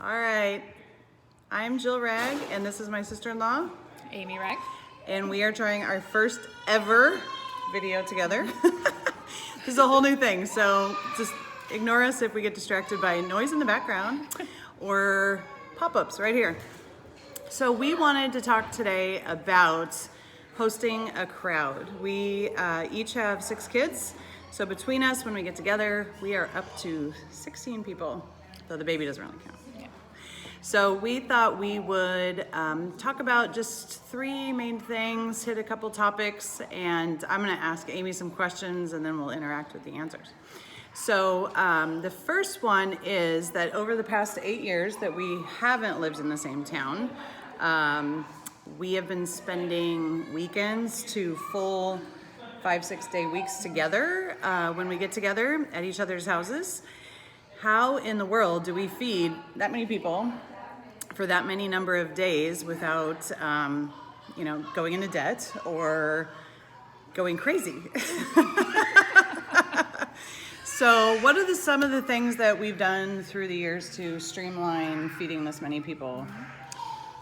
All right. I'm Jill Ragg, and this is my sister-in-law, Amy Ragg. and we are trying our first ever video together. This is a whole new thing, so just ignore us if we get distracted by noise in the background or pop-ups right here. So we wanted to talk today about hosting a crowd. We each have 6 kids, so between us, when we get together, we are up to 16 people, though the baby doesn't really count. So we thought we would talk about just 3 main things, hit a couple topics, and I'm gonna ask Amy some questions and then we'll interact with the answers. So the first one is that over the past 8 years that we haven't lived in the same town, we have been spending weekends to full 5-6 day weeks together when we get together at each other's houses. How in the world do we feed that many people for that many number of days without, going into debt or going crazy? So what are some of the things that we've done through the years to streamline feeding this many people?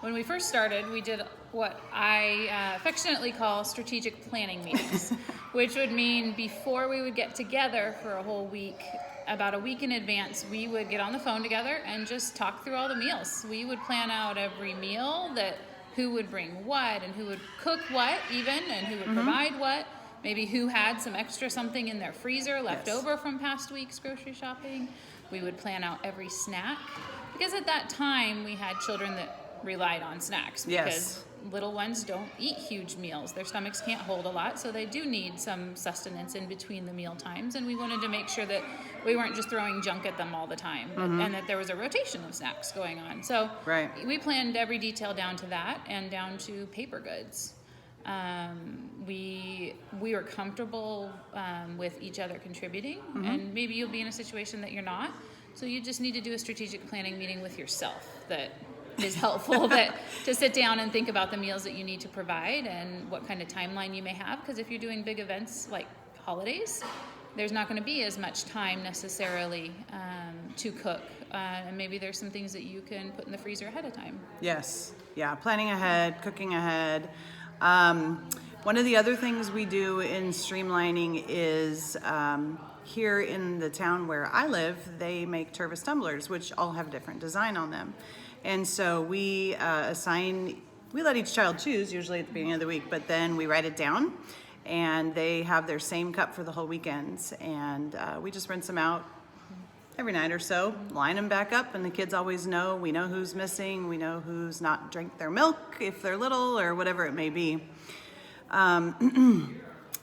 When we first started, we did what I affectionately call strategic planning meetings, which would mean before we would get together for a whole week, about a week in advance, we would get on the phone together and just talk through all the meals. We would plan out every meal, that who would bring what and who would cook what even, and who would provide what, maybe who had some extra something in their freezer left over from past week's grocery shopping. We would plan out every snack, because at that time we had children that relied on snacks, because little ones don't eat huge meals. Their stomachs can't hold a lot, so they do need some sustenance in between the meal times, and we wanted to make sure that we weren't just throwing junk at them all the time, and that there was a rotation of snacks going on. So we planned every detail down to that, and down to paper goods. We were comfortable with each other contributing, and maybe you'll be in a situation that you're not, so you just need to do a strategic planning meeting with yourself that is helpful, to sit down and think about the meals that you need to provide and what kind of timeline you may have, because if you're doing big events like holidays, there's not going to be as much time necessarily to cook, and maybe there's some things that you can put in the freezer ahead of time. Planning ahead, cooking ahead. One of the other things we do in streamlining is here in the town where I live, they make Tervis tumblers, which all have different design on them. And so we let each child choose, usually at the beginning of the week, but then we write it down, and they have their same cup for the whole weekend. And we just rinse them out every night or so, line them back up, and the kids always know. We know who's missing, we know who's not drank their milk if they're little, or whatever it may be.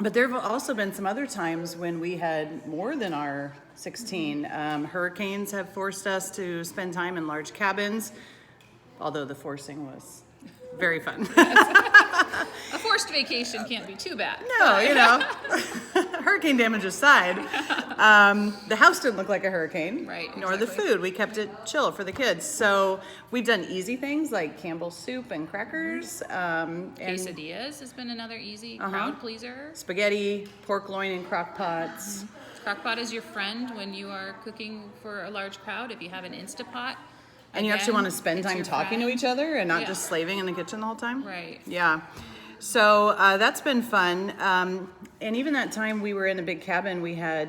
But there have also been some other times when we had more than our 16. Hurricanes have forced us to spend time in large cabins, although the forcing was very fun. A forced vacation can't be too bad. No, hurricane damage aside, the house didn't look like a hurricane, nor the food. We kept it chill for the kids. So we've done easy things like Campbell's soup and crackers. Quesadillas has been another easy crowd pleaser. Spaghetti, pork loin in crock pots. Crockpot is your friend when you are cooking for a large crowd. If you have an Instapot, and you actually want to spend time talking to each other and not just slaving in the kitchen the whole time. Yeah. So that's been fun. And even that time we were in a big cabin, we had,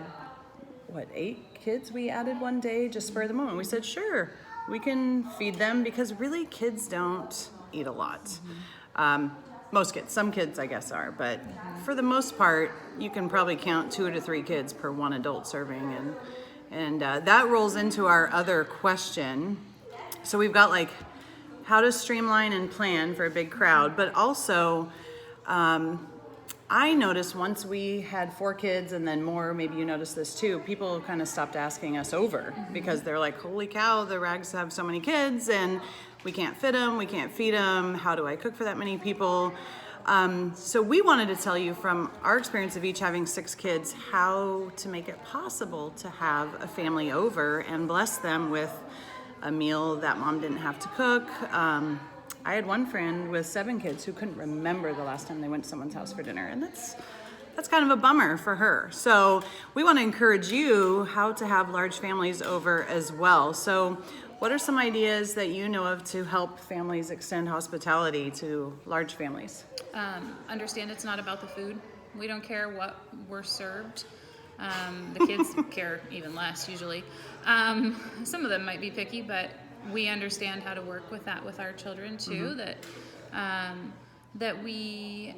8 kids we added one day, just spur of the moment. We said, sure, we can feed them, because really kids don't eat a lot. Most kids, some kids I guess are, but for the most part, you can probably count 2 to 3 kids per one adult serving. And that rolls into our other question. So we've got how to streamline and plan for a big crowd, but also I noticed once we had 4 kids and then more, maybe you noticed this too, people kind of stopped asking us over, because they're like, holy cow, the Rags have so many kids and we can't fit them, we can't feed them, how do I cook for that many people? So we wanted to tell you from our experience of each having 6 kids, how to make it possible to have a family over and bless them with a meal that mom didn't have to cook. I had one friend with 7 kids who couldn't remember the last time they went to someone's house for dinner, and that's kind of a bummer for her. So we want to encourage you how to have large families over as well. So What are some ideas that you know of to help families extend hospitality to large families? Understand it's not about the food. We don't care what we're served. The kids care even less usually. Some of them might be picky, but we understand how to work with that with our children too. That we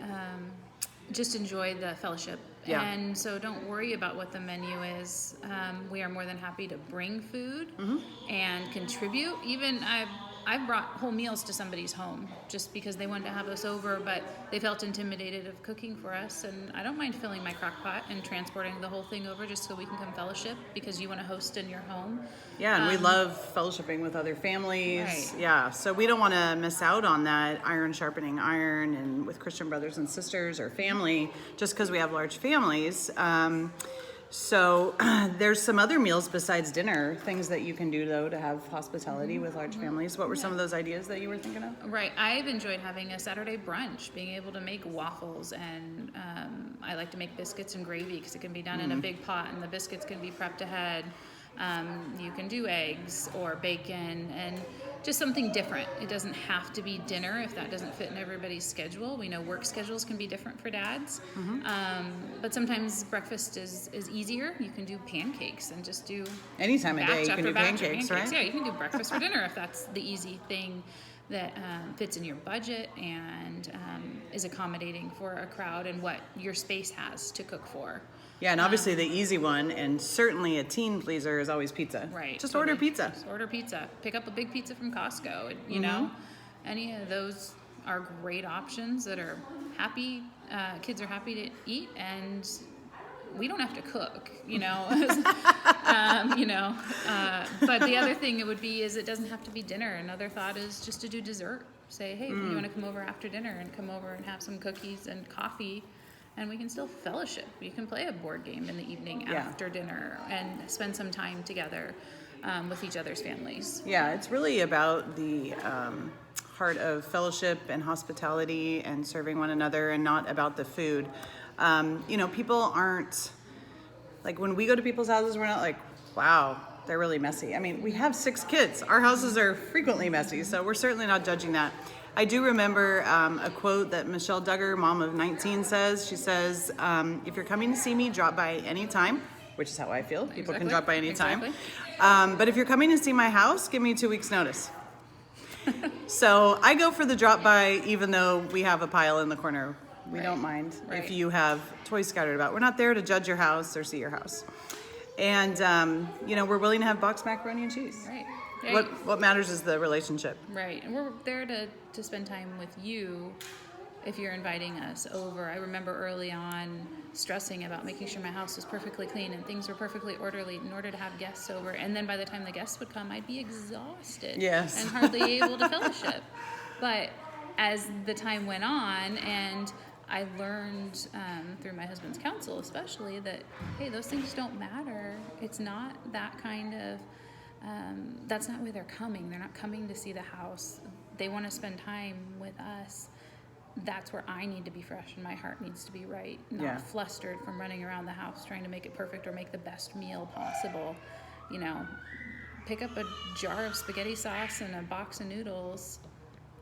just enjoy the fellowship. Yeah. And so don't worry about what the menu is. We are more than happy to bring food and contribute. Even I've brought whole meals to somebody's home just because they wanted to have us over, but they felt intimidated of cooking for us. And I don't mind filling my crock pot and transporting the whole thing over just so we can come fellowship because you want to host in your home. Yeah, and we love fellowshipping with other families. Right. Yeah, so we don't want to miss out on that iron sharpening iron and with Christian brothers and sisters or family just because we have large families. So there's some other meals besides dinner, things that you can do though to have hospitality with large families. What were some of those ideas that you were thinking of? Right. I've enjoyed having a Saturday brunch, being able to make waffles, and I like to make biscuits and gravy because it can be done in a big pot, and the biscuits can be prepped ahead. You can do eggs or bacon and just something different. It doesn't have to be dinner if that doesn't fit in everybody's schedule. We know work schedules can be different for dads, but sometimes breakfast is easier. You can do pancakes and just do any time of day you can do pancakes, right? Yeah, you can do breakfast for dinner if that's the easy thing that fits in your budget and is accommodating for a crowd and what your space has to cook for. Yeah, and obviously the easy one, and certainly a teen pleaser, is always pizza. Right. Just order pizza. Just order pizza. Pick up a big pizza from Costco. You know, any of those are great options that are happy. Kids are happy to eat, and we don't have to cook. You know, But the other thing it would be is it doesn't have to be dinner. Another thought is just to do dessert. Say, hey, if you want to come over after dinner and come over and have some cookies and coffee. And we can still fellowship. You can play a board game in the evening after dinner and spend some time together with each other's families. Yeah, it's really about the heart of fellowship and hospitality and serving one another and not about the food. People aren't, like when we go to people's houses, we're not like, wow, they're really messy. I mean, we have 6 kids. Our houses are frequently messy, so we're certainly not judging that. I do remember a quote that Michelle Duggar, mom of 19, says. She says, if you're coming to see me, drop by any time, which is how I feel. People can drop by any time. But if you're coming to see my house, give me 2 weeks notice. So I go for the drop by, even though we have a pile in the corner. We don't mind if you have toys scattered about. We're not there to judge your house or see your house. And, we're willing to have boxed macaroni and cheese. Right. What matters is the relationship. Right. And we're there to spend time with you if you're inviting us over. I remember early on stressing about making sure my house was perfectly clean and things were perfectly orderly in order to have guests over. And then by the time the guests would come, I'd be exhausted. Yes. And hardly able to fellowship. But as the time went on and I learned through my husband's counsel especially that, hey, those things don't matter. It's not that kind of... that's not why they're coming. They're not coming to see the house. They want to spend time with us. That's where I need to be fresh and my heart needs to be right, not flustered from running around the house trying to make it perfect or make the best meal possible. Pick up a jar of spaghetti sauce and a box of noodles,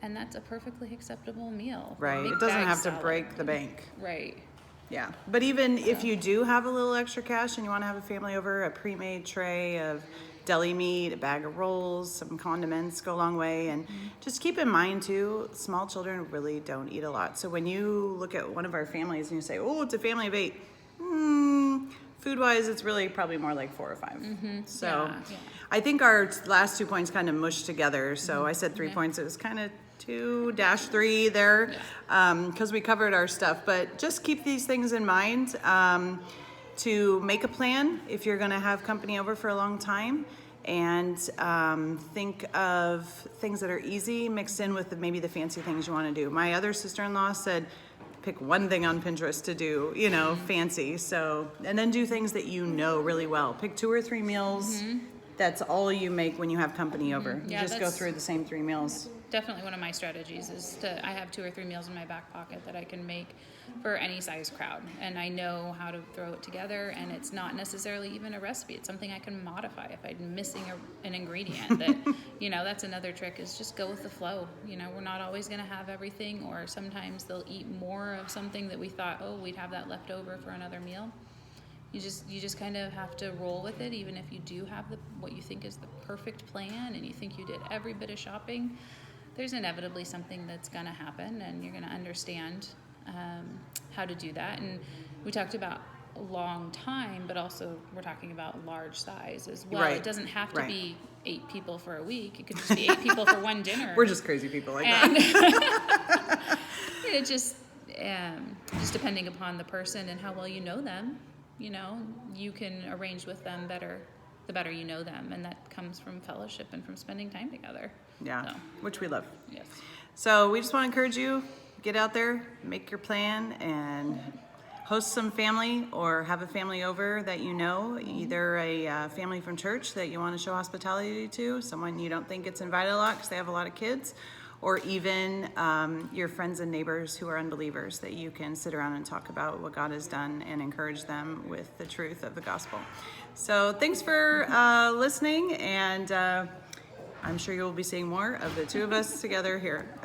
and that's a perfectly acceptable meal. Right. It doesn't have to break the bank. Right. Yeah. But even if you do have a little extra cash and you want to have a family over, a pre-made tray of deli meat, a bag of rolls, some condiments go a long way. And just keep in mind too, small children really don't eat a lot. So when you look at one of our families and you say, oh, it's a family of 8, food-wise, it's really probably more like 4 or 5. So I think our last 2 points kind of mushed together. So I said 3 points. It was kind of 2-3 there because we covered our stuff. But just keep these things in mind. To make a plan if you're going to have company over for a long time, and think of things that are easy mixed in with maybe the fancy things you want to do. My other sister-in-law said pick one thing on Pinterest to do, fancy. So, and then do things that you know really well. Pick 2 or 3 meals that's all you make when you have company over. Yeah, You just go through the same 3 meals. Definitely one of my strategies is I have 2 or 3 meals in my back pocket that I can make for any size crowd, and I know how to throw it together, and it's not necessarily even a recipe. It's something I can modify if I'm missing an ingredient. That that's another trick, is just go with the flow. We're not always going to have everything, or sometimes they'll eat more of something that we thought, oh, we'd have that left over for another meal. You just kind of have to roll with it, even if you do have what you think is the perfect plan and you think you did every bit of shopping. There's inevitably something that's going to happen, and you're going to understand how to do that. And we talked about a long time, but also we're talking about large size as well. Right. It doesn't have to be 8 people for a week. It could just be 8 people for one dinner. We're just crazy people like that. It just depending upon the person and how well you know them, you can arrange with them better the better you know them, and that comes from fellowship and from spending time together. Yeah, so. Which we love. Yes. So we just want to encourage you, get out there, make your plan, and host some family, or have a family over that either a family from church that you want to show hospitality to, someone you don't think gets invited a lot because they have a lot of kids, or even your friends and neighbors who are unbelievers that you can sit around and talk about what God has done and encourage them with the truth of the gospel. So thanks for listening, and I'm sure you'll be seeing more of the 2 of us together here.